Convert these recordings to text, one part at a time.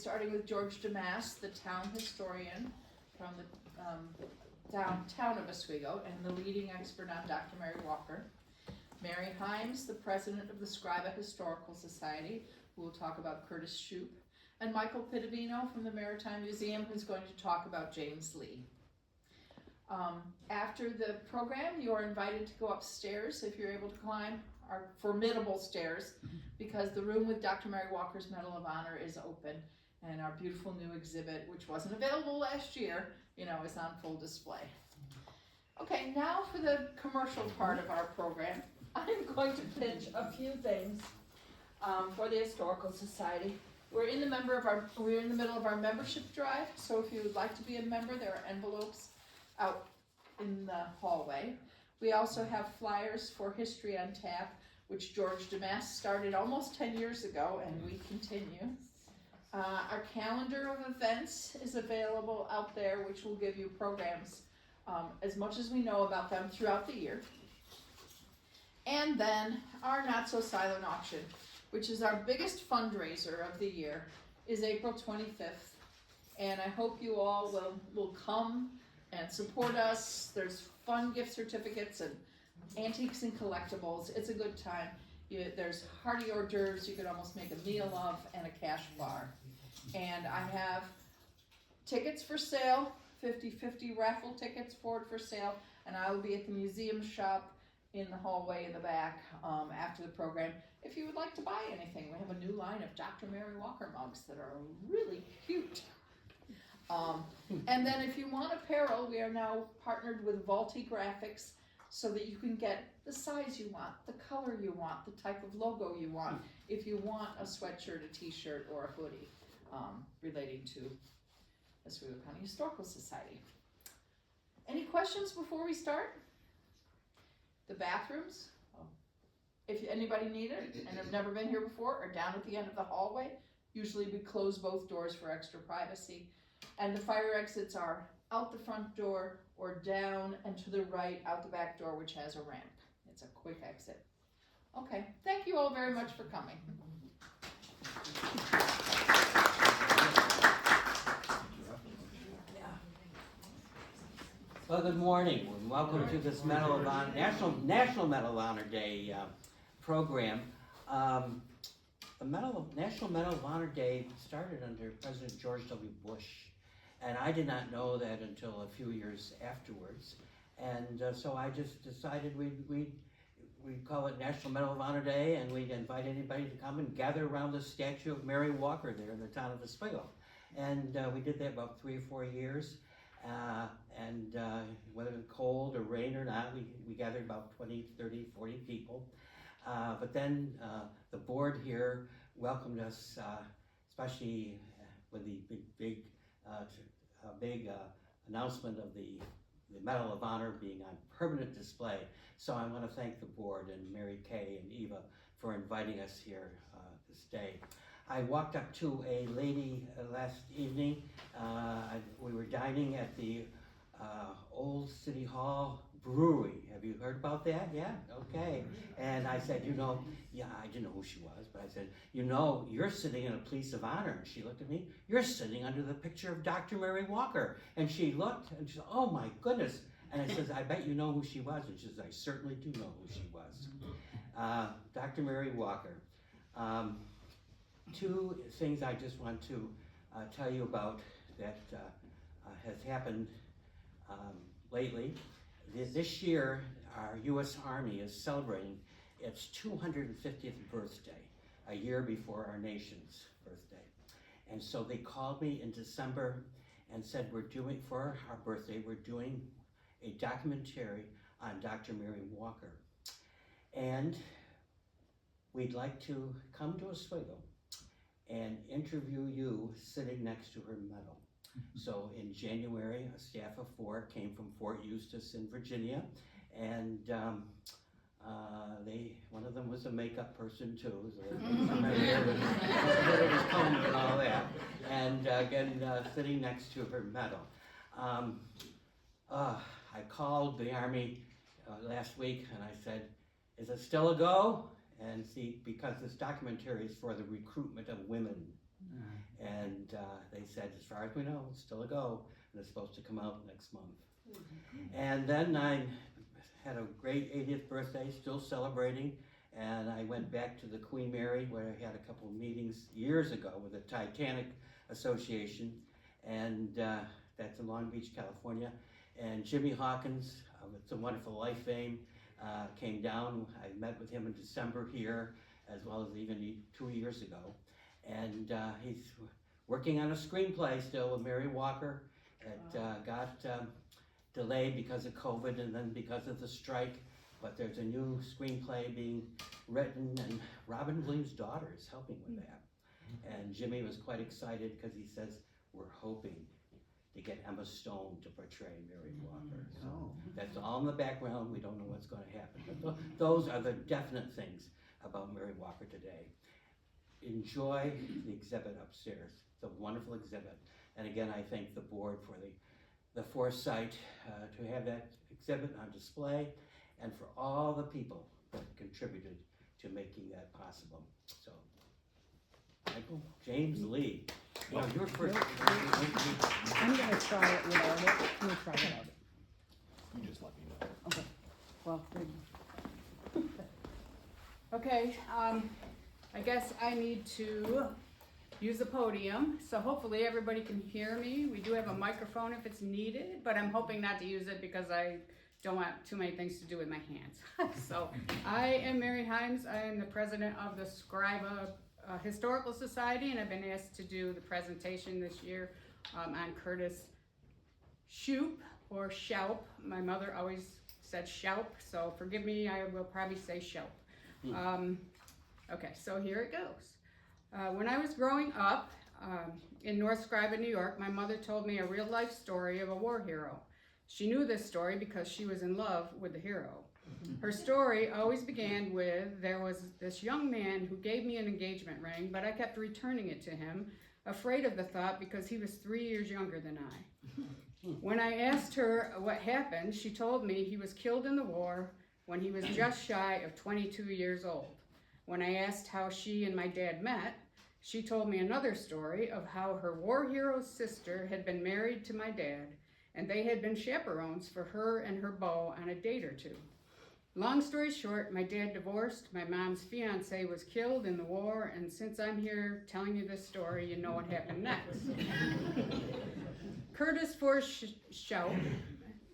Starting with George Damas, the town historian from the downtown of Oswego, and the leading expert on Dr. Mary Walker. Mary Himes, the president of the Scriba Historical Society, who will talk about Curtis Shoup, and Michael Pittavino from the Maritime Museum, who's going to talk about James Lee. After the program, you are invited to go upstairs if you're able to climb our formidable stairs, because the room with Dr. Mary Walker's Medal of Honor is open, and our beautiful new exhibit, which wasn't available last year, is on full display. Okay, now for the commercial part of our program. I'm going to pitch a few things for the Historical Society. We're in the middle of our membership drive, so if you would like to be a member, there are envelopes out in the hallway. We also have flyers for History on Tap, which George Damas started almost 10 years ago, and we continue. Our calendar of events is available out there, which will give you programs as much as we know about them throughout the year. And then our Not So Silent auction, which is our biggest fundraiser of the year, is April 25th. And I hope you all will come and support us. There's fun gift certificates and antiques and collectibles. It's a good time. There's hearty hors d'oeuvres you could almost make a meal of, and a cash bar. And I have tickets for sale, 50/50 raffle tickets for sale, and I will be at the museum shop in the hallway in the back after the program. If you would like to buy anything, we have a new line of Dr. Mary Walker mugs that are really cute. And then if you want apparel, we are now partnered with Vaulty Graphics so that you can get the size you want, the color you want, the type of logo you want, if you want a sweatshirt, a t-shirt, or a hoodie relating to Oswego County Historical Society. Any questions before we start? The bathrooms, if anybody need it and have never been here before, are down at the end of the hallway. Usually we close both doors for extra privacy. And the fire exits are out the front door or down and to the right out the back door, which has a ramp. It's a quick exit. Okay, thank you all very much for coming. Well, good morning and welcome to this Medal of Honor, National Medal of Honor Day program. The National Medal of Honor Day started under President George W. Bush, and I did not know that until a few years afterwards. And so I just decided we'd call it National Medal of Honor Day, and we'd invite anybody to come and gather around the statue of Mary Walker there in the town of Oswego. And we did that about 3 or 4 years. And whether it was cold or rain or not, we gathered about 20, 30, 40 people. But then the board here welcomed us, especially with the big announcement of the Medal of Honor being on permanent display. So I want to thank the board and Mary Kay and Eva for inviting us here this day. I walked up to a lady last evening. We were dining at the Old City Hall Brewery. Have you heard about that? Yeah? Okay. And I said, yeah, I didn't know who she was, but I said, you're sitting in a place of honor. And she looked at me, you're sitting under the picture of Dr. Mary Walker. And she looked and she said, oh my goodness. And I said, I bet you know who she was. And she says, I certainly do know who she was. Dr. Mary Walker. 2 things I just want to tell you about that has happened lately. This year, our U.S. Army is celebrating its 250th birthday, a year before our nation's birthday. And so they called me in December and said, for our birthday, we're doing a documentary on Dr. Mary Walker. And we'd like to come to Oswego and interview you sitting next to her medal. So in January, a staff of 4 came from Fort Eustis in Virginia, and one of them was a makeup person too, so it was comb and all that, and again, sitting next to her medal. I called the Army last week and I said, is it still a go? And see, because this documentary is for the recruitment of women And they said, as far as we know, it's still a go, and it's supposed to come out next month. And then I had a great 80th birthday, still celebrating, and I went back to the Queen Mary where I had a couple of meetings years ago with the Titanic Association, and that's in Long Beach, California. And Jimmy Hawkins, of It's a Wonderful Life fame, came down. I met with him in December here, as well as even 2 years ago. And he's working on a screenplay still with Mary Walker. It got delayed because of COVID and then because of the strike, but there's a new screenplay being written, and Robin Williams' daughter is helping with that. And Jimmy was quite excited because he says, we're hoping to get Emma Stone to portray Mary Walker. So that's all in the background. We don't know what's going to happen. But those are the definite things about Mary Walker today. Enjoy the exhibit upstairs. It's a wonderful exhibit. And again, I thank the board for the foresight to have that exhibit on display, and for all the people that contributed to making that possible. So, Michael, James, Lee, you're first. I'm gonna try it without it. I'm gonna try it without it. You just let me know. Okay. Well, Okay, I guess I need to use the podium, so hopefully everybody can hear me. We do have a microphone if it's needed, but I'm hoping not to use it because I don't want too many things to do with my hands. So, I am Mary Himes. I am the president of the Scriba Historical Society, and I've been asked to do the presentation this year on Curtis Shoup, or Shoup. My mother always said Shoup, so forgive me, I will probably say Shoup. Okay, so here it goes. When I was growing up in North Scriba, New York, my mother told me a real life story of a war hero. She knew this story because she was in love with the hero. Her story always began with, there was this young man who gave me an engagement ring, but I kept returning it to him, afraid of the thought because he was 3 years younger than I. When I asked her what happened, she told me he was killed in the war when he was just shy of 22 years old. When I asked how she and my dad met, she told me another story of how her war hero's sister had been married to my dad, and they had been chaperones for her and her beau on a date or two. Long story short, my dad divorced, my mom's fiance was killed in the war, and since I'm here telling you this story, you know what happened next. Curtis Forrest Shoup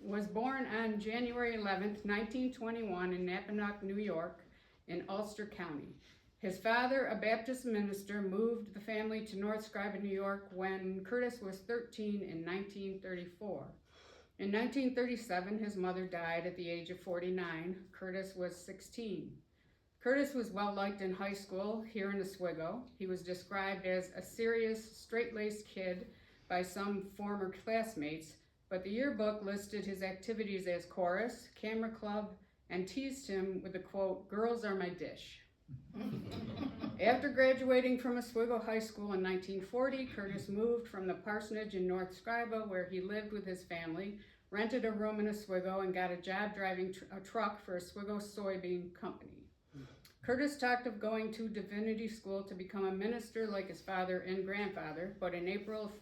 was born on January 11th, 1921 in Napanoch, New York, in Ulster County. His father, a Baptist minister, moved the family to North Scriba, New York when Curtis was 13 in 1934. In 1937, his mother died at the age of 49. Curtis was 16. Curtis was well liked in high school here in Oswego. He was described as a serious, straight-laced kid by some former classmates, but the yearbook listed his activities as chorus, camera club, and teased him with the quote, "Girls are my dish." After graduating from Oswego High School in 1940, Curtis moved from the parsonage in North Scriba, where he lived with his family, rented a room in Oswego, and got a job driving a truck for Oswego Soybean Company. Curtis talked of going to divinity school to become a minister like his father and grandfather, but in April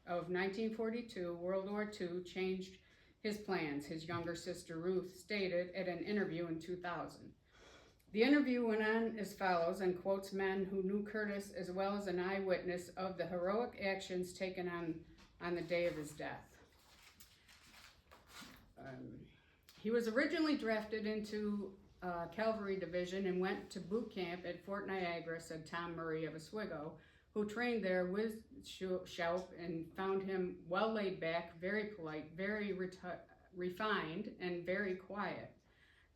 of 1942, World War II changed his plans, his younger sister Ruth stated at an interview in 2000. The interview went on as follows and quotes men who knew Curtis as well as an eyewitness of the heroic actions taken on the day of his death. He was originally drafted into Cavalry Division and went to boot camp at Fort Niagara, said Tom Murray of Oswego, who trained there with Shoup and found him well laid back, very polite, very refined, and very quiet.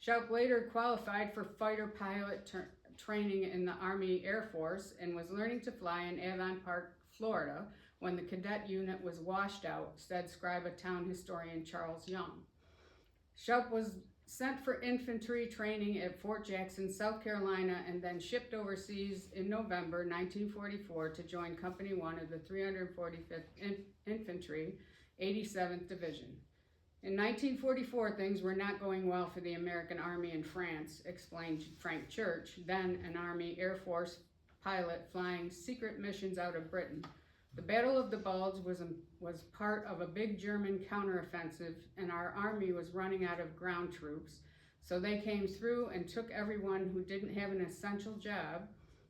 Shoup later qualified for fighter pilot training in the Army Air Force and was learning to fly in Avon Park, Florida, when the cadet unit was washed out, said Scriba town historian Charles Young. Shoup was sent for infantry training at Fort Jackson, South Carolina, and then shipped overseas in November 1944 to join Company 1 of the 345th Infantry, 87th Division. In 1944, things were not going well for the American Army in France, explained Frank Church, then an Army Air Force pilot flying secret missions out of Britain. The Battle of the Bulge was part of a big German counteroffensive, and our army was running out of ground troops. So they came through and took everyone who didn't have an essential job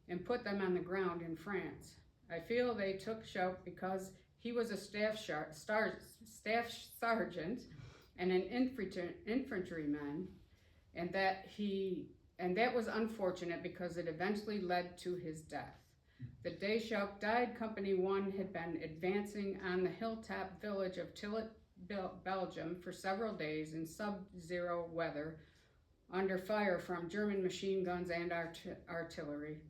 and put them on the ground in France. I feel they took Shoup because he was a staff sergeant and an infantryman, and that was unfortunate because it eventually led to his death. The day Shoup died, Company 1 had been advancing on the hilltop village of Tillet, Belgium for several days in sub-zero weather under fire from German machine guns and artillery.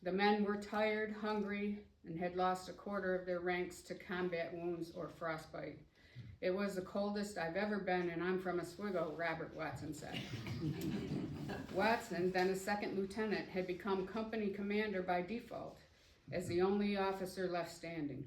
The men were tired, hungry, and had lost a quarter of their ranks to combat wounds or frostbite. It was the coldest I've ever been, and I'm from Oswego, Robert Watson said. Watson, then a second lieutenant, had become company commander by default, as the only officer left standing.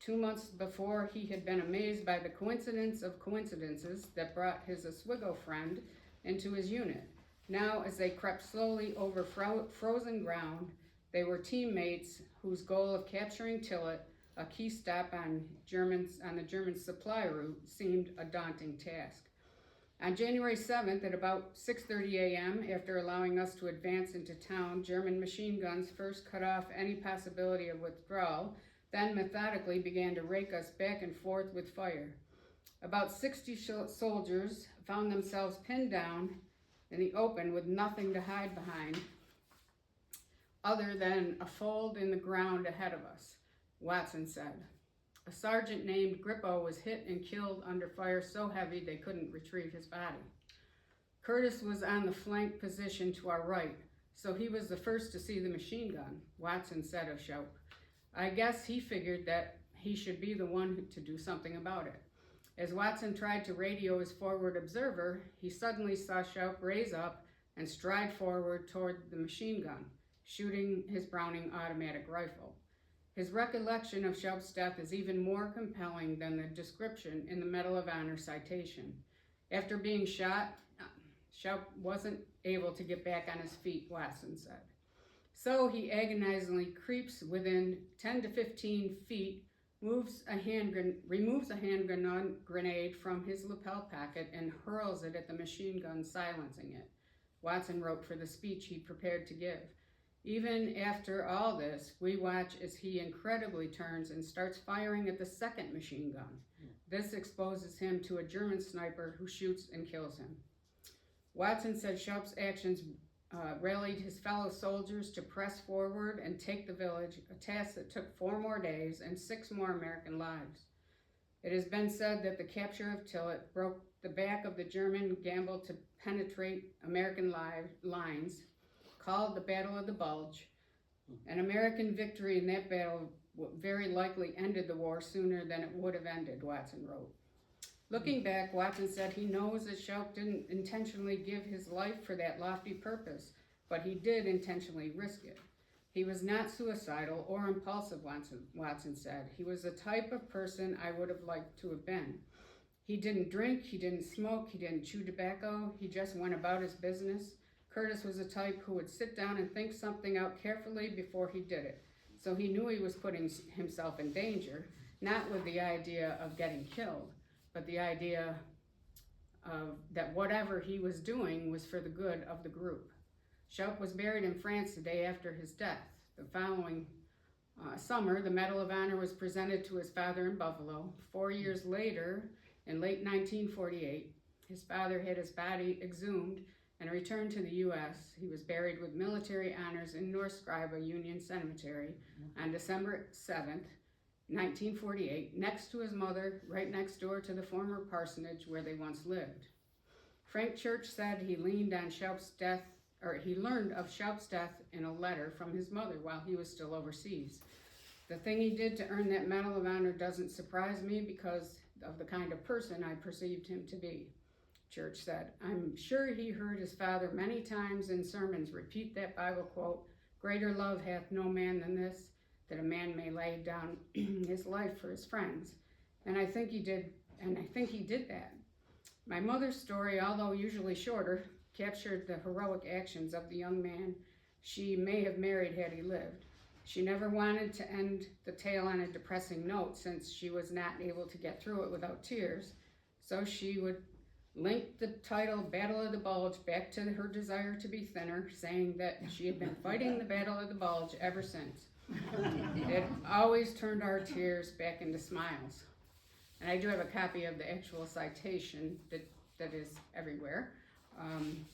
2 months before, he had been amazed by the coincidence of coincidences that brought his Oswego friend into his unit. Now, as they crept slowly over frozen ground, they were teammates whose goal of capturing Tillet, a key stop on the German supply route, seemed a daunting task. On January 7th, at about 6:30 a.m., after allowing us to advance into town, German machine guns first cut off any possibility of withdrawal, then methodically began to rake us back and forth with fire. About 60 soldiers found themselves pinned down in the open with nothing to hide behind other than a fold in the ground ahead of us, Watson said. A sergeant named Grippo was hit and killed under fire so heavy they couldn't retrieve his body. Curtis was on the flank position to our right, so he was the first to see the machine gun, Watson said of Shoup. I guess he figured that he should be the one to do something about it. As Watson tried to radio his forward observer, he suddenly saw Shoup raise up and stride forward toward the machine gun, shooting his Browning automatic rifle. His recollection of Shoup's death is even more compelling than the description in the Medal of Honor citation. After being shot, Shoup wasn't able to get back on his feet, Watson said. So he agonizingly creeps within 10 to 15 feet, removes a hand grenade from his lapel pocket and hurls it at the machine gun, silencing it. Watson wrote for the speech he prepared to give. Even after all this, we watch as he incredibly turns and starts firing at the second machine gun. This exposes him to a German sniper who shoots and kills him. Watson said Shoup's actions rallied his fellow soldiers to press forward and take the village, a task that took 4 more days and 6 more American lives. It has been said that the capture of Tillet broke the back of the German gamble to penetrate American lines, called the Battle of the Bulge. An American victory in that battle very likely ended the war sooner than it would have ended, Watson wrote. Looking back, Watson said he knows that Shoup didn't intentionally give his life for that lofty purpose, but he did intentionally risk it. He was not suicidal or impulsive, Watson said. He was the type of person I would have liked to have been. He didn't drink, he didn't smoke, he didn't chew tobacco, he just went about his business. Curtis was a type who would sit down and think something out carefully before he did it. So he knew he was putting himself in danger, not with the idea of getting killed, but the idea that whatever he was doing was for the good of the group. Shoup was buried in France the day after his death. The following summer, the Medal of Honor was presented to his father in Buffalo. 4 years later, in late 1948, his father had his body exhumed and returned to the U.S. He was buried with military honors in North Scriba Union Cemetery on December 7th, 1948, next to his mother, right next door to the former parsonage where they once lived. Frank Church said he learned of Shoup's death in a letter from his mother while he was still overseas. The thing he did to earn that Medal of Honor doesn't surprise me because of the kind of person I perceived him to be, Church said. I'm sure he heard his father many times in sermons repeat that Bible quote, "Greater love hath no man than this, that a man may lay down his life for his friends." And I think he did that. My mother's story, although usually shorter, captured the heroic actions of the young man she may have married had he lived. She never wanted to end the tale on a depressing note since she was not able to get through it without tears, so she would link the title Battle of the Bulge back to her desire to be thinner, saying that she had been fighting the Battle of the Bulge ever since. It always turned our tears back into smiles. And I do have a copy of the actual citation that is everywhere. And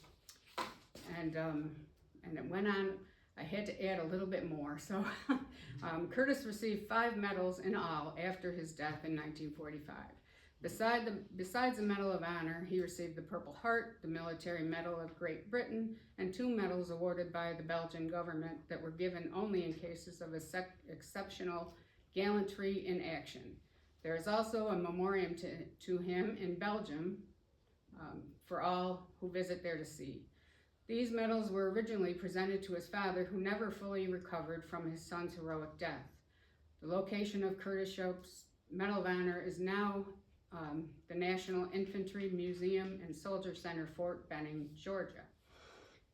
it went on. I had to add a little bit more. So Curtis received 5 medals in all after his death in 1945. Besides the Medal of Honor, he received the Purple Heart, the Military Medal of Great Britain, and 2 medals awarded by the Belgian government that were given only in cases of exceptional gallantry in action. There is also a memoriam to him in Belgium for all who visit there to see. These medals were originally presented to his father, who never fully recovered from his son's heroic death. The location of Curtis Shoup's Medal of Honor is now the National Infantry Museum and Soldier Center, Fort Benning, Georgia.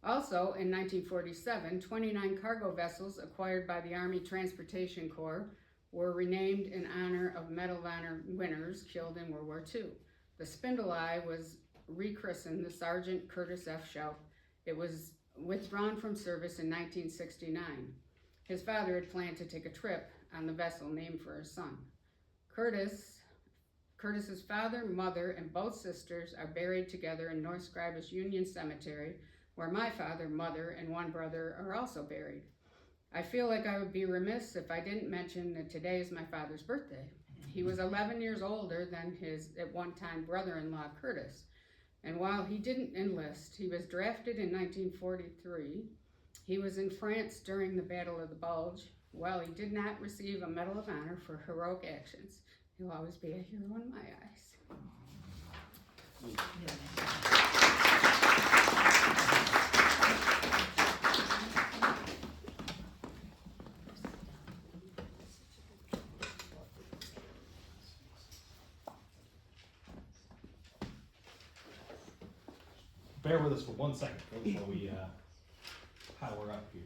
Also, in 1947, 29 cargo vessels acquired by the Army Transportation Corps were renamed in honor of Medal of Honor winners killed in World War II. The Spindle Eye was rechristened the Sergeant Curtis F. Shoup. It was withdrawn from service in 1969. His father had planned to take a trip on the vessel named for his son. Curtis's father, mother, and both sisters are buried together in North Scribus Union Cemetery, where my father, mother, and 1 brother are also buried. I feel like I would be remiss if I didn't mention that today is my father's birthday. He was 11 years older than his, at one time, brother-in-law, Curtis. And while he didn't enlist, he was drafted in 1943. He was in France during the Battle of the Bulge. While he did not receive a Medal of Honor for heroic actions, he'll always be a hero in my eyes. Bear with us for 1 second before we power up here.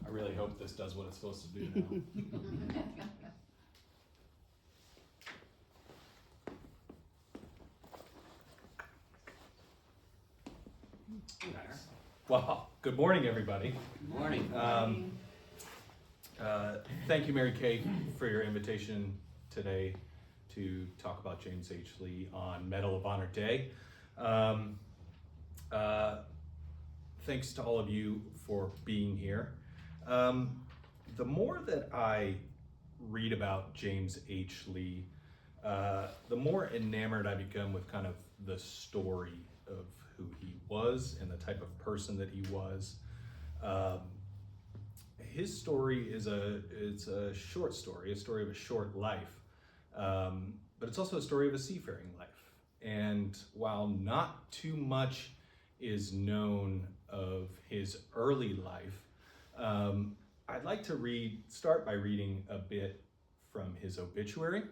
I really hope this does what it's supposed to do now. Well, good morning, everybody. Good morning. Thank you, Mary Kay, for your invitation today to talk about James H. Lee on Medal of Honor Day. Thanks to all of you for being here. The more that I read about James H. Lee, the more enamored I become with kind of the story of who he was and the type of person that he was. His story is a short story, a story of a short life, but it's also a story of a seafaring life. And while not too much is known of his early life, I'd like to start by reading a bit from his obituary,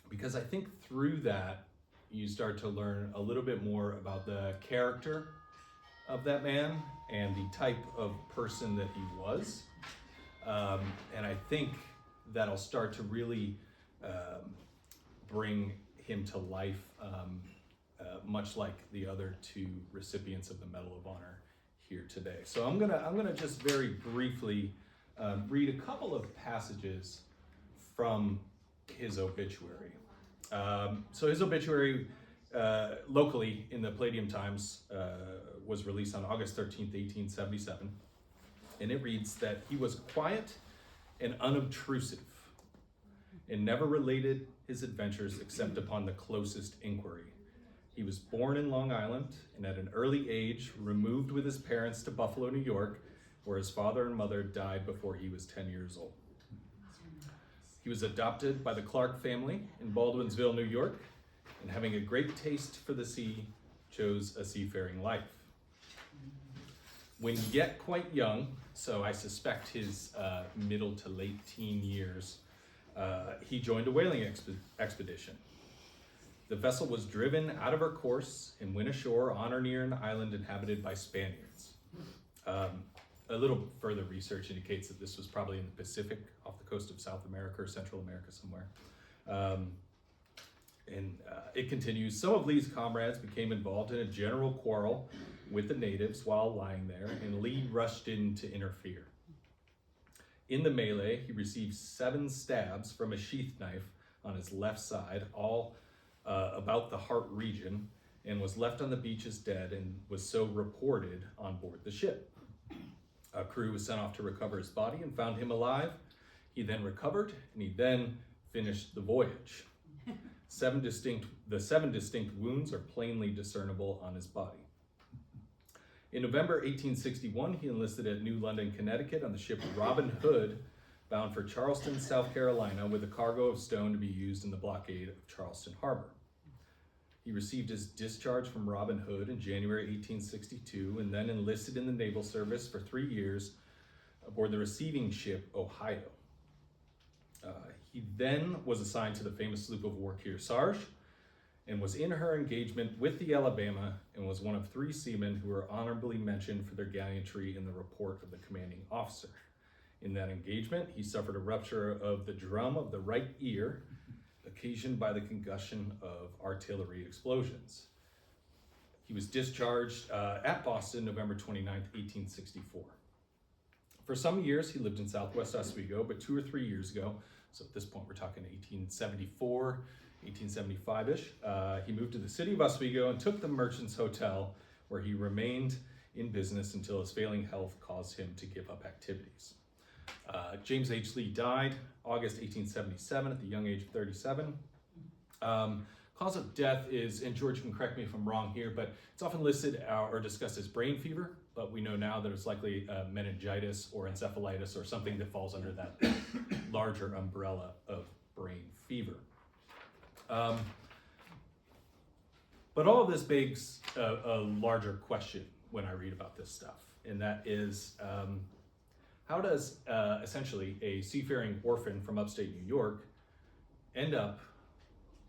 because I think through that you start to learn a little bit more about the character of that man and the type of person that he was. And I think that'll start to really bring him to life, much like the other 2 recipients of the Medal of Honor here today. So I'm gonna just very briefly read a couple of passages from his obituary. So his obituary locally in the Palladium Times was released on August 13th, 1877. And it reads that he was quiet and unobtrusive and never related his adventures except upon the closest inquiry. He was born in Long Island and at an early age removed with his parents to Buffalo, New York, where his father and mother died before he was 10 years old. He was adopted by the Clark family in Baldwinsville, New York, and having a great taste for the sea, chose a seafaring life. When yet quite young, so I suspect his middle to late teen years, he joined a whaling expedition. The vessel was driven out of her course and went ashore on or near an island inhabited by Spaniards. A little further research indicates that this was probably in the Pacific, off the coast of South America or Central America somewhere. It continues, some of Lee's comrades became involved in a general quarrel with the natives while lying there, and Lee rushed in to interfere. In the melee, he received 7 stabs from a sheath knife on his left side, all about the heart region, and was left on the beach as dead, and was so reported on board the ship. A crew was sent off to recover his body and found him alive. He then recovered, and he then finished the voyage. The 7 distinct wounds are plainly discernible on his body. In November 1861, he enlisted at New London, Connecticut on the ship Robin Hood, bound for Charleston, South Carolina, with a cargo of stone to be used in the blockade of Charleston Harbor. He received his discharge from Robin Hood in January 1862, and then enlisted in the naval service for 3 years aboard the receiving ship Ohio. He then was assigned to the famous sloop of war Kearsarge, and was in her engagement with the Alabama, and was one of 3 seamen who were honorably mentioned for their gallantry in the report of the commanding officer. In that engagement, he suffered a rupture of the drum of the right ear, occasioned by the concussion of artillery explosions. He was discharged at Boston, November 29th, 1864. For some years, he lived in Southwest Oswego, but 2 or 3 years ago, so at this point we're talking 1874, 1875-ish, he moved to the city of Oswego and took the Merchants Hotel, where he remained in business until his failing health caused him to give up activities. James H. Lee died August 1877 at the young age of 37. Cause of death is, and George can correct me if I'm wrong here, but it's often listed or discussed as brain fever, but we know now that it's likely meningitis or encephalitis or something that falls under that larger umbrella of brain fever. But all of this begs a larger question when I read about this stuff, and that is, how does essentially a seafaring orphan from upstate New York end up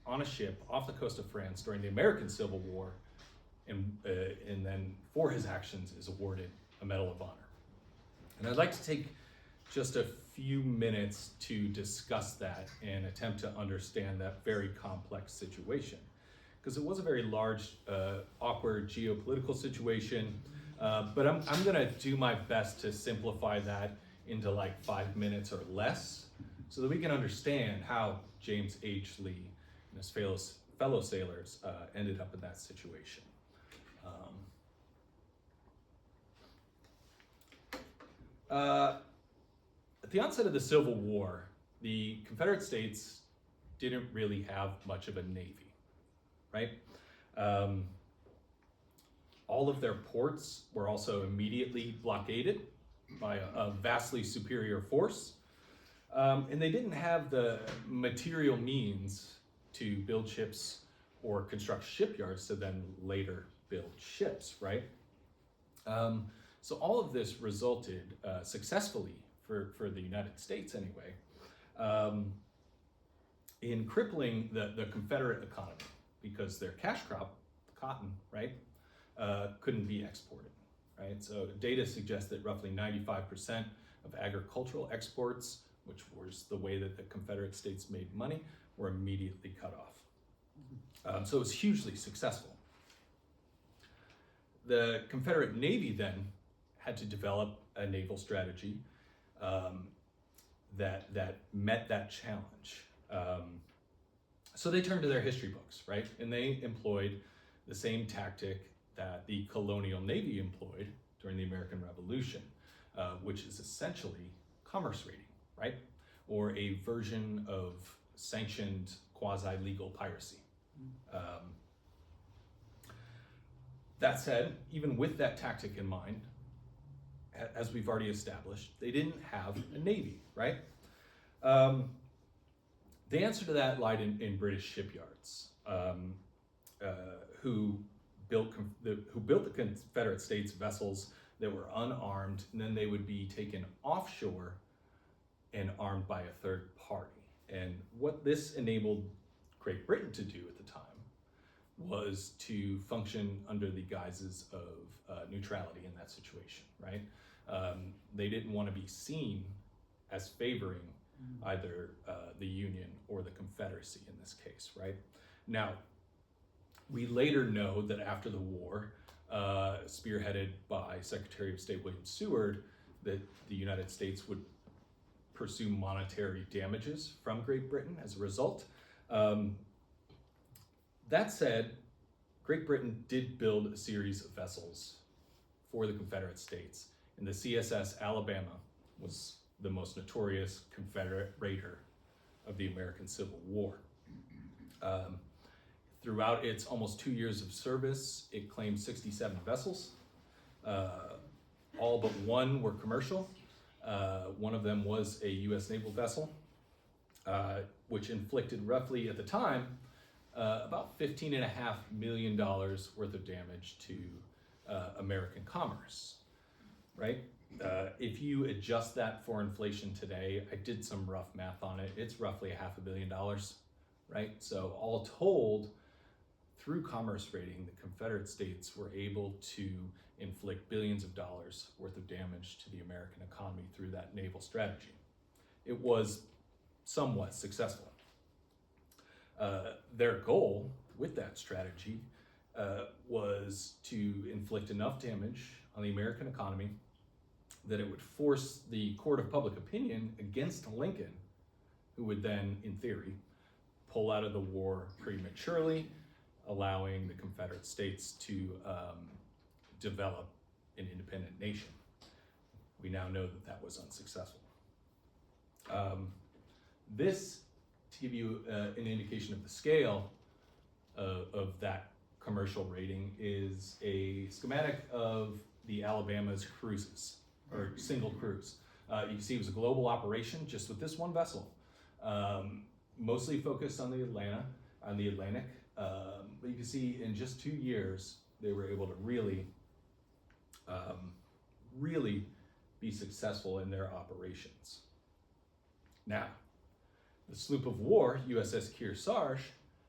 on a ship off the coast of France during the American Civil War, and then for his actions is awarded a Medal of Honor? And I'd like to take just a few minutes to discuss that and attempt to understand that very complex situation, because it was a very large, awkward geopolitical situation. But I'm gonna do my best to simplify that into like 5 minutes or less, so that we can understand how James H. Lee and his fellow sailors ended up in that situation. At the onset of the Civil War, the Confederate States didn't really have much of a navy, right? All of their ports were also immediately blockaded by a vastly superior force. And they didn't have the material means to build ships or construct shipyards to then later build ships, right? So all of this resulted successfully for the United States anyway, in crippling the Confederate economy, because their cash crop, cotton, right, couldn't be exported, right? So data suggests that roughly 95% of agricultural exports, which was the way that the Confederate States made money, were immediately cut off. So it was hugely successful. The Confederate Navy then had to develop a naval strategy that met that challenge. So they turned to their history books, right? And they employed the same tactic that the colonial navy employed during the American Revolution, which is essentially commerce raiding, right? Or a version of sanctioned quasi-legal piracy. That said, even with that tactic in mind, as we've already established, they didn't have a navy, right? The answer to that lied in British shipyards. who built the Confederate States vessels that were unarmed, and then they would be taken offshore and armed by a third party. And what this enabled Great Britain to do at the time was to function under the guises of neutrality in that situation, right? They didn't want to be seen as favoring either the Union or the Confederacy in this case, right? Now, we later know that after the war, spearheaded by Secretary of State William Seward, that the United States would pursue monetary damages from Great Britain as a result. That said, Great Britain did build a series of vessels for the Confederate States, and the CSS Alabama was the most notorious Confederate raider of the American Civil War. Throughout its almost 2 years of service, it claimed 67 vessels. All but one were commercial. One of them was a U.S. naval vessel, which inflicted roughly at the time about $15.5 million worth of damage to American commerce, right? If you adjust that for inflation today, I did some rough math on it, it's roughly $500 million, right? So all told, through commerce raiding, the Confederate States were able to inflict billions of dollars worth of damage to the American economy through that naval strategy. It was somewhat successful. Their goal with that strategy was to inflict enough damage on the American economy that it would force the court of public opinion against Lincoln, who would then, in theory, pull out of the war prematurely, allowing the Confederate States to develop an independent nation. We now know that that was unsuccessful. This, to give you an indication of the scale of that commercial raiding, is a schematic of the Alabama's cruises, or single cruise. You can see it was a global operation just with this one vessel, mostly focused on the Atlantic. But you can see in just 2 years, they were able to really be successful in their operations. Now, the sloop of war, USS Kearsarge,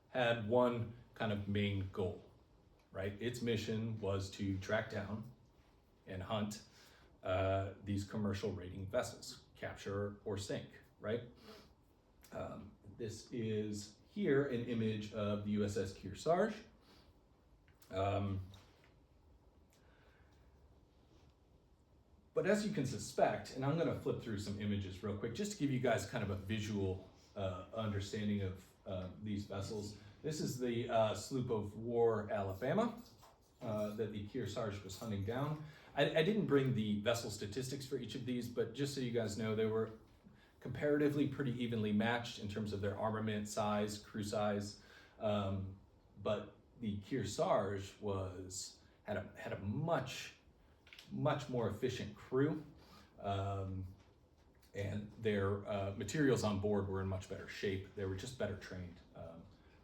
had one kind of main goal, right? Its mission was to track down and hunt these commercial raiding vessels, capture or sink, right? This is here an image of the USS Kearsarge. But as you can suspect, and I'm going to flip through some images real quick just to give you guys kind of a visual understanding of these vessels. This is the sloop of war Alabama that the Kearsarge was hunting down. I didn't bring the vessel statistics for each of these, but just so you guys know, they were comparatively pretty evenly matched in terms of their armament size, crew size. But the Kearsarge had a much more efficient crew, and their materials on board were in much better shape. They were just better trained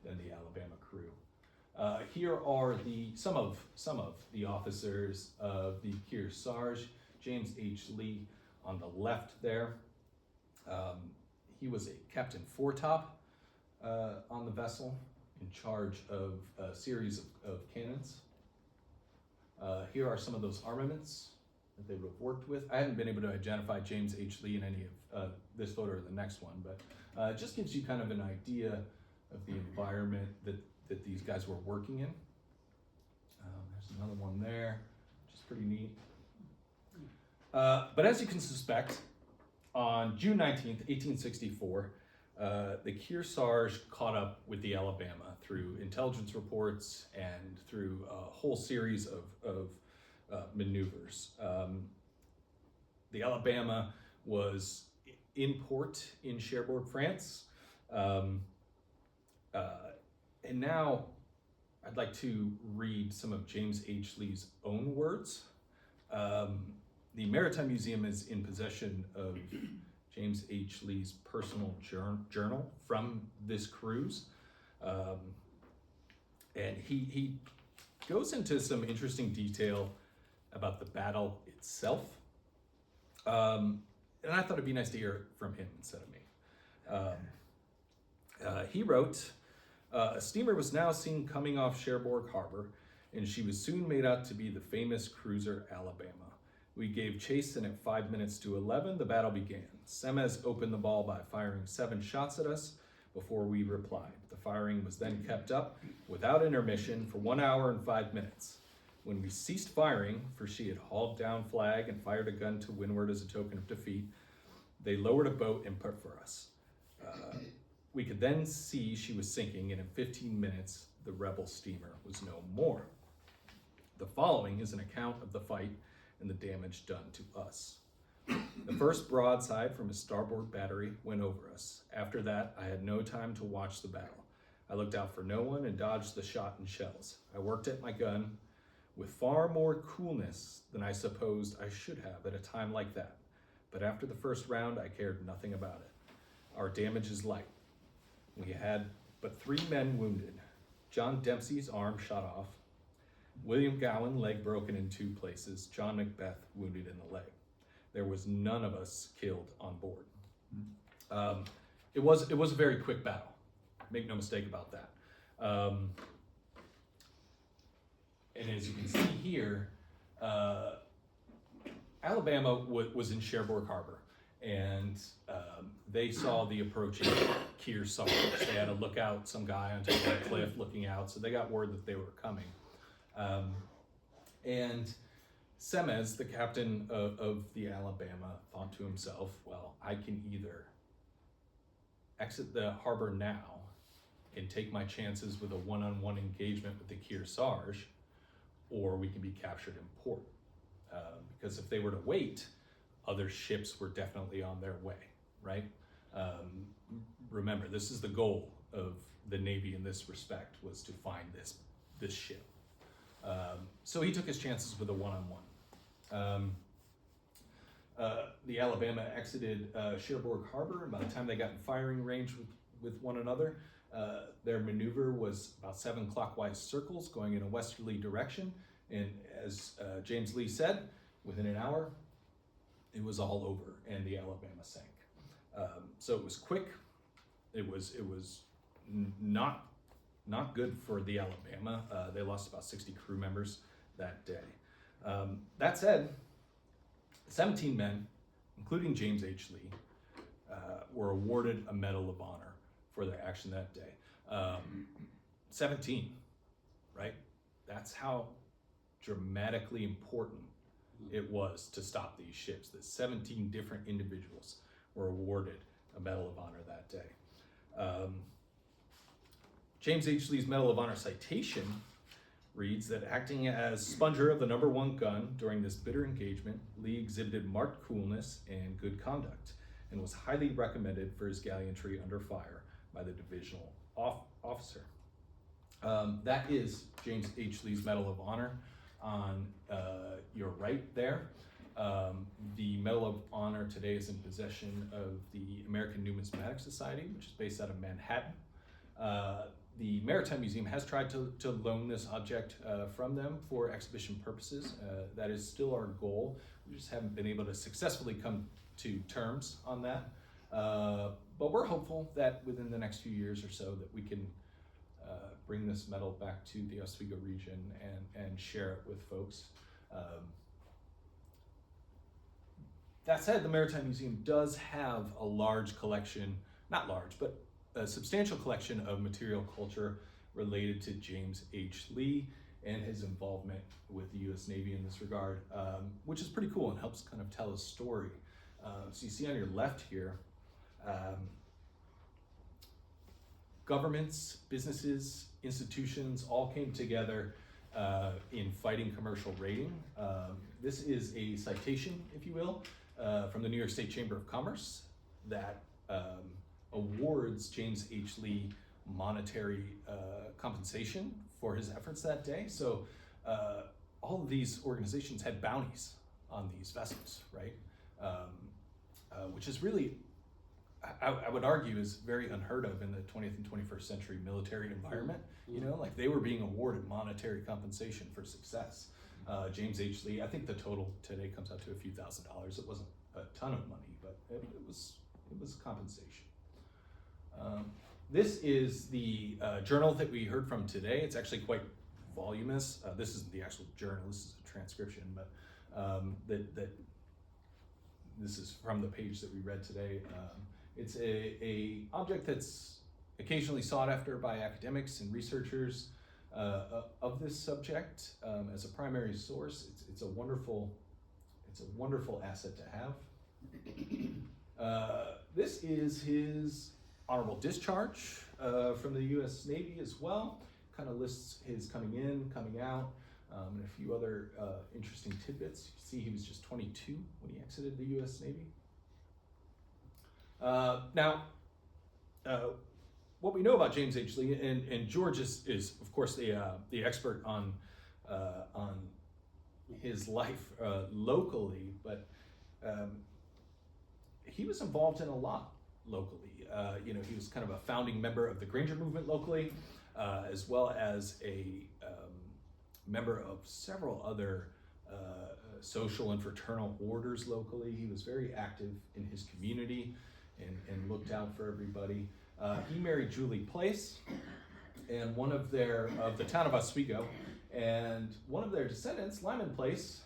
than the Alabama crew. Here are some of the officers of the Kearsarge. James H. Lee on the left there. He was a Captain Foretop on the vessel, in charge of a series of cannons. Here are some of those armaments that they would have worked with. I haven't been able to identify James H. Lee in any of this photo or the next one, but it just gives you kind of an idea of the environment that these guys were working in. There's another one there, which is pretty neat. But as you can suspect, on June 19th, 1864, the Kearsarge caught up with the Alabama through intelligence reports and through a whole series of maneuvers. The Alabama was in port in Cherbourg, France. And now I'd like to read some of James H. Lee's own words. The Maritime Museum is in possession of James H. Lee's personal journal from this cruise. And he goes into some interesting detail about the battle itself. And I thought it'd be nice to hear it from him instead of me. He wrote, a steamer was now seen coming off Cherbourg Harbor, and she was soon made out to be the famous cruiser Alabama. We gave chase, and at 5 minutes to 11, the battle began. Semmes opened the ball by firing 7 shots at us before we replied. The firing was then kept up without intermission for 1 hour and 5 minutes. When we ceased firing, for she had hauled down flag and fired a gun to windward as a token of defeat, they lowered a boat and put for us. We could then see she was sinking, and in 15 minutes, the rebel steamer was no more. The following is an account of the fight and the damage done to us. The first broadside from his starboard battery went over us. After that, I had no time to watch the battle. I looked out for no one and dodged the shot and shells. I worked at my gun with far more coolness than I supposed I should have at a time like that. But after the first round, I cared nothing about it. Our damage is light. We had but 3 men wounded. John Dempsey's arm shot off. William Gowan, leg broken in 2 places. John Macbeth wounded in the leg. There was none of us killed on board. It was a very quick battle. Make no mistake about that. And as you can see here, Alabama was in Cherbourg Harbor, and they saw the approaching Kearsarge. They had a lookout, some guy on top of the cliff looking out, so they got word that they were coming. And Semmes, the captain of the Alabama, thought to himself, well, I can either exit the harbor now and take my chances with a one-on-one engagement with the Kearsarge, or we can be captured in port. Because if they were to wait, other ships were definitely on their way, right? Remember, this is the goal of the Navy in this respect, was to find this ship. So he took his chances with a one-on-one. The Alabama exited Cherbourg Harbor, and by the time they got in firing range with one another, their maneuver was about 7 clockwise circles going in a westerly direction. And as James Lee said, within an hour, it was all over and the Alabama sank. So it was quick. It was not good for the Alabama. They lost about 60 crew members that day. That said, 17 men, including James H. Lee, were awarded a Medal of Honor for their action that day. 17, right? That's how dramatically important it was to stop these ships, that 17 different individuals were awarded a Medal of Honor that day. James H. Lee's Medal of Honor citation reads that acting as sponger of the number 1 gun during this bitter engagement, Lee exhibited marked coolness and good conduct, and was highly recommended for his gallantry under fire by the divisional officer. That is James H. Lee's Medal of Honor on your right there. The Medal of Honor today is in possession of the American Numismatic Society, which is based out of Manhattan. The Maritime Museum has tried to loan this object from them for exhibition purposes. That is still our goal. We just haven't been able to successfully come to terms on that. But we're hopeful that within the next few years or so that we can bring this medal back to the Oswego region and share it with folks. That said, the Maritime Museum does have a large collection, not large, but a substantial collection of material culture related to James H. Lee and his involvement with the U.S. Navy in this regard, which is pretty cool and helps kind of tell a story. So you see on your left here, governments, businesses, institutions all came together in fighting commercial raiding. This is a citation, if you will, from the New York State Chamber of Commerce that awards James H. Lee monetary compensation for his efforts that day. So all of these organizations had bounties on these vessels, right? Which is really I would argue is very unheard of in the 20th and 21st century military environment. You know, like they were being awarded monetary compensation for success. James H. Lee, I think the total today comes out to a few $1,000s. It wasn't a ton of money, but it was compensation. This is the journal that we heard from today. It's actually quite voluminous. This isn't the actual journal, this is a transcription, but this is from the page that we read today. It's a object that's occasionally sought after by academics and researchers of this subject as a primary source. It's a wonderful asset to have. This is his honorable discharge from the U.S. Navy as well. Kind of lists his coming in, coming out, and a few other interesting tidbits. You see he was just 22 when he exited the U.S. Navy. Now, what we know about James H. Lee, and George is of course the expert on his life locally, but he was involved in a lot locally. You know, he was kind of a founding member of the Granger movement locally, as well as a member of several other social and fraternal orders locally. He was very active in his community and looked out for everybody. He married Julie Place, and of the town of Oswego, and one of their descendants, Lyman Place,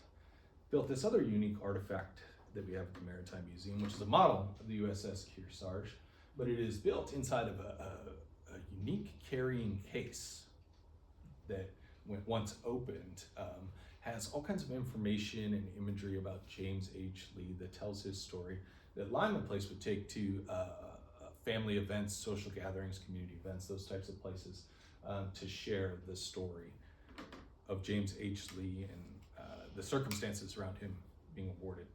built this other unique artifact that we have at the Maritime Museum, which is a model of the USS Kearsarge, but it is built inside of a unique carrying case that, when once opened, has all kinds of information and imagery about James H. Lee that tells his story, that Lyman Place would take to family events, social gatherings, community events, those types of places, to share the story of James H. Lee and the circumstances around him being awarded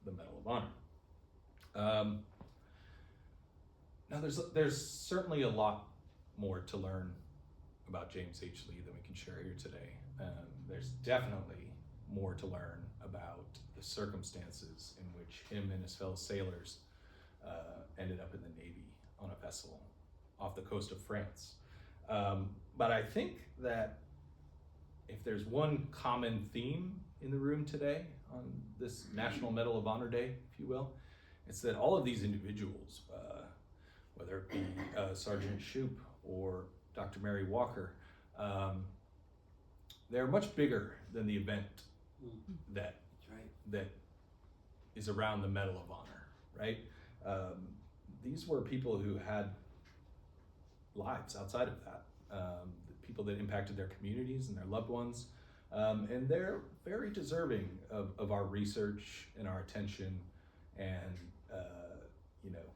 the Medal of Honor. Now, there's certainly a lot more to learn about James H. Lee than we can share here today. There's definitely more to learn about the circumstances in which him and his fellow sailors ended up in the Navy on a vessel off the coast of France. But I think that if there's one common theme in the room today on this National Medal of Honor Day, if you will, it's that all of these individuals, whether it be Sergeant Shoup or Dr. Mary Walker, they're much bigger than the event that is around the Medal of Honor, right? These were people who had lives outside of that, people that impacted their communities and their loved ones, and they're very deserving of our research and our attention and you know,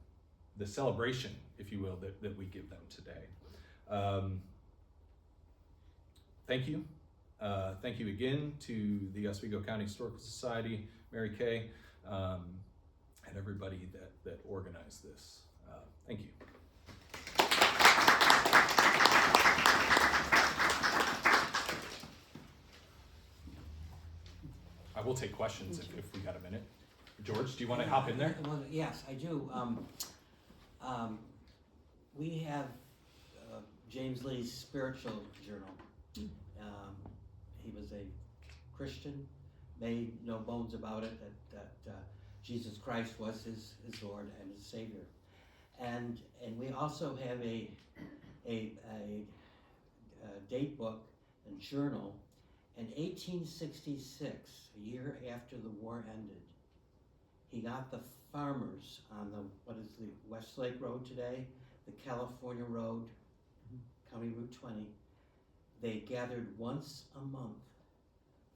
the celebration, if you will, that we give them today. Thank you. Thank you again to the Oswego County Historical Society, Mary Kay, and everybody that organized this. Thank you. I will take questions if we got a minute. George, do you want to hop in there? Well, yes, I do. We have James Lee's spiritual journal. He was a Christian, made no bones about it, that Jesus Christ was his Lord and his Savior. And we also have a date book and journal. In 1866, a year after the war ended, he got the farmers on what is the Westlake Road today, the California Road, County Route 20. They gathered once a month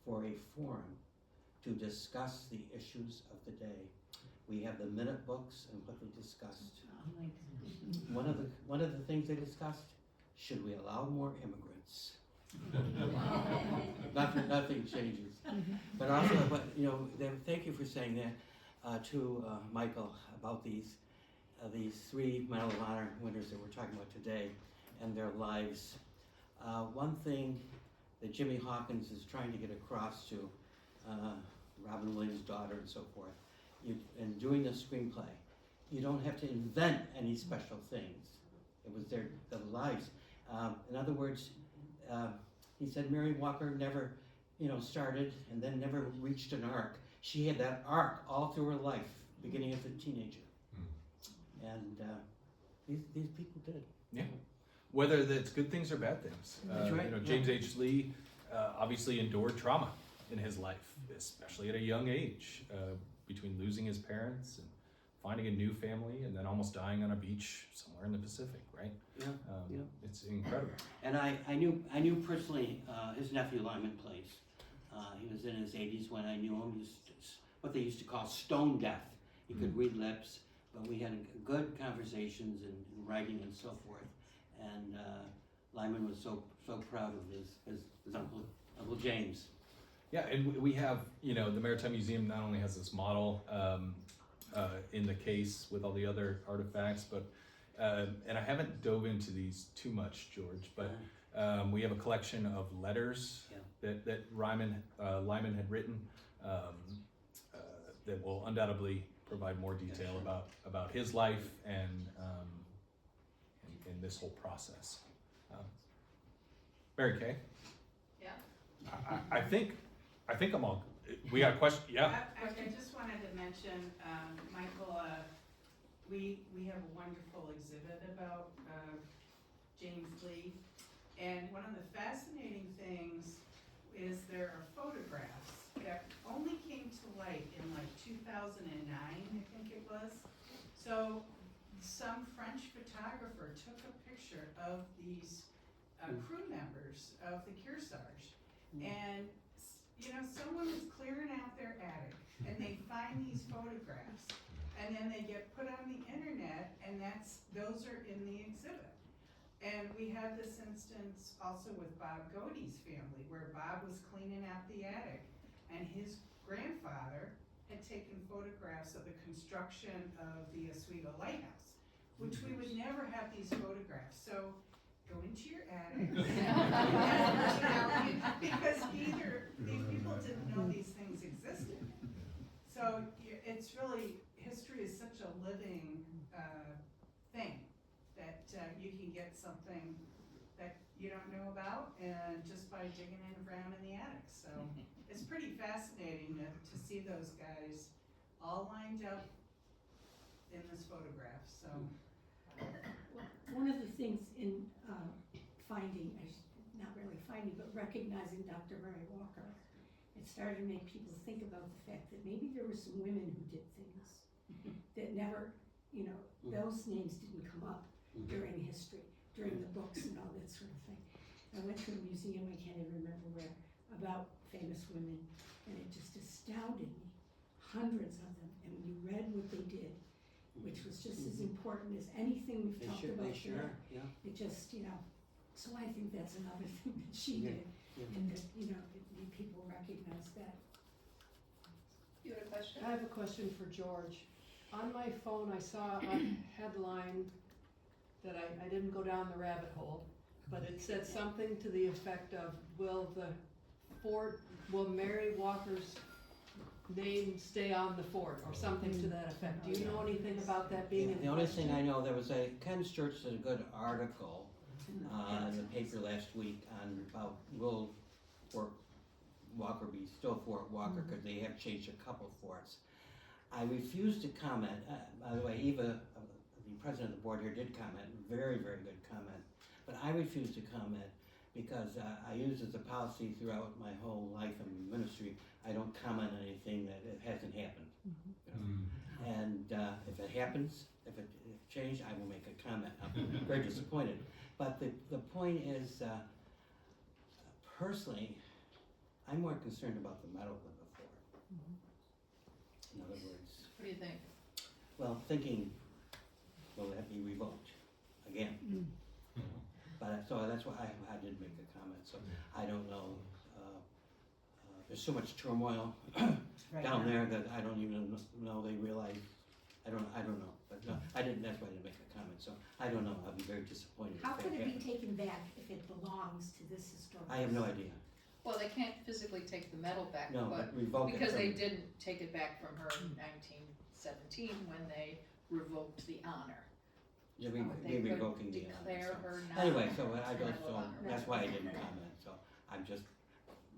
for a forum to discuss the issues of the day. We have the minute books and what they discussed. One of the things they discussed: should we allow more immigrants? Nothing changes. But also, thank you for saying that to Michael about these three Medal of Honor winners that we're talking about today and their lives. One thing that Jimmy Hawkins is trying to get across to Robin Williams' daughter and so forth, in doing the screenplay, you don't have to invent any special things. It was their lives. In other words, he said Mary Walker never, started and then never reached an arc. She had that arc all through her life, beginning as a teenager. And these people did. Yeah. Whether that's good things or bad things. That's right, James H. Lee obviously endured trauma in his life, especially at a young age, between losing his parents and finding a new family and then almost dying on a beach somewhere in the Pacific, right? Yeah. It's incredible. And I knew personally his nephew Lyman Place. He was in his 80s when I knew him. He was what they used to call stone deaf. He could read lips, but we had good conversations and writing and so forth. And Lyman was so proud of his Uncle James. Yeah, and we have, the Maritime Museum not only has this model in the case with all the other artifacts, but, and I haven't dove into these too much, George, but we have a collection of letters that Lyman had written that will undoubtedly provide more detail about his life and this whole process. Mary Kay? Yeah. I think I'm all. We got a question. Yeah. I just wanted to mention, Michael. We have a wonderful exhibit about James Lee, and one of the fascinating things is there are photographs that only came to light in like 2009, I think it was. So some French photographer took a picture of these crew members of the Kearsarge, and someone is clearing out their attic and they find these photographs and then they get put on the internet, and those are in the exhibit. And we had this instance also with Bob Godey's family, where Bob was cleaning out the attic and his grandfather had taken photographs of the construction of the Oswego Lighthouse, which we would never have these photographs. So go into your attic, because either these people didn't know these things existed. So it's really, history is such a living thing that you can get something that you don't know about, and just by digging around in the attic. So it's pretty fascinating to see those guys all lined up in this photograph. So. One of the things in finding, not really finding, but recognizing Dr. Mary Walker, it started to make people think about the fact that maybe there were some women who did things that never, those names didn't come up during history, during the books and all that sort of thing. I went to a museum, I can't even remember where, about famous women, and it just astounded me. Hundreds of them, and when you read what they did, which was just as important as anything we've talked about here. Yeah. It just, so I think that's another thing that she did, and that, people recognize that. You had a question? I have a question for George. On my phone, I saw a headline that I didn't go down the rabbit hole, but it said something to the effect of, will Mary Walker's name stay on the fort, or something to that effect? Do you know anything about that being in The only question? thing I know, there was Ken Sturz did a good article in the paper last week on about will Fort Walker be still Fort Walker, because they have changed a couple forts. I refuse to comment. By the way, Eva, the president of the board here, did comment. Very, very good comment. But I refuse to comment because I use as a policy throughout my whole life in ministry, I don't comment on anything that it hasn't happened. And if it happens, if it changed, I will make a comment. I'm very disappointed. But the point is, personally, I'm more concerned about the medal than the fort. In other words, What do you think? well, thinking, will that be revoked again? But so that's why I did make a comment. So I don't know. There's so much turmoil down there that I don't even know they realize. I don't know. But no, I didn't. That's why I didn't make a comment. So I don't know. I'll be very disappointed. How if could that it be happens. taken back if it belongs to this historical? I have no idea. Well, they can't physically take the medal back, No, but but revoke it. because they from- didn't take it back from her in 1917 when they revoked the honor. They're They couldn't revoking the honor. declare so. her not. Anyway, so I Medal don't, of so Honor. that's why I didn't comment, so I'm just,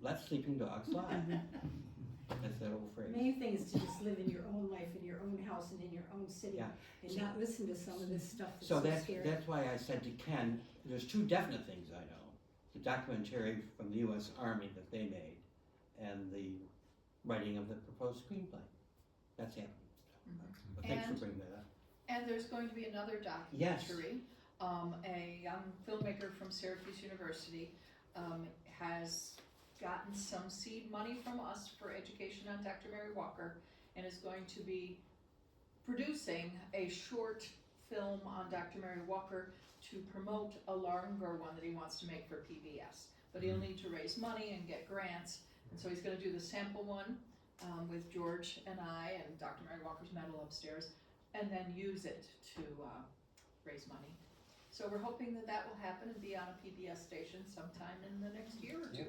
let sleeping dogs lie. That's that old The phrase. main thing is to just live in your own life, in your own house and in your own city, Yeah. and not listen to some of this stuff that's So so that's, scary. that's why I said to Ken, there's two definite things I know. The documentary from the US Army that they made, and the writing of the proposed screenplay. That's happening. But thanks for And- bringing that up. And there's going to be another documentary. A young filmmaker from Syracuse University has gotten some seed money from us for education on Dr. Mary Walker and is going to be producing a short film on Dr. Mary Walker to promote a longer one that he wants to make for PBS. But he'll need to raise money and get grants, and so he's gonna do the sample one with George and I and Dr. Mary Walker's medal upstairs, and then use it to raise money. So we're hoping that that will happen and be on a PBS station sometime in the next year or two.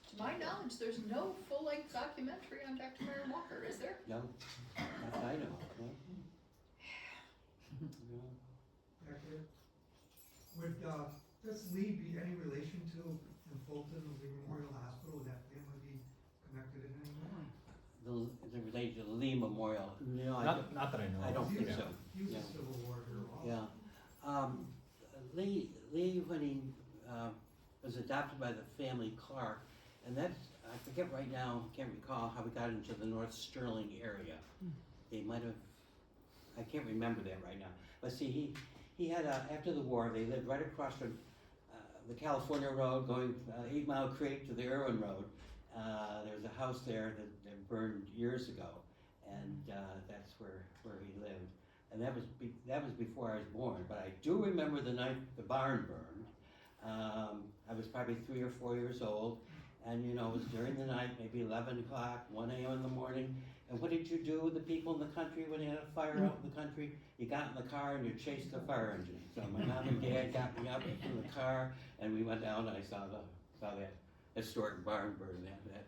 To my knowledge, there's no full-length documentary on Dr. Mary Walker, is there? No, not that I know, no. No. Doctor, would this Lee be any relation to in Fulton, the Memorial Hospital? Would that family be connected in any way? The related to the Lee Memorial, no, Not that I know. I of. don't think Yeah. so. He was Yeah. a Civil War hero also. Yeah. Lee, when he was adopted by the family Clark, and that's, I forget right now, can't recall how we got into the North Sterling area. They might have, I can't remember that right now. But see, he had, after the war, they lived right across from the California Road going 8 Mile Creek to the Irwin Road. There was a house there that burned years ago, and that's where he lived. And that was before I was born, but I do remember the night the barn burned. I was probably 3 or 4 years old, and you know, it was during the night, maybe 11 o'clock, 1 a.m. in the morning. And what did you do with the people in the country when you had a fire out in the country? You got in the car and you chased the fire engine. So my mom and dad got me up in the car, and we went down, and I saw that historic barn burn that night.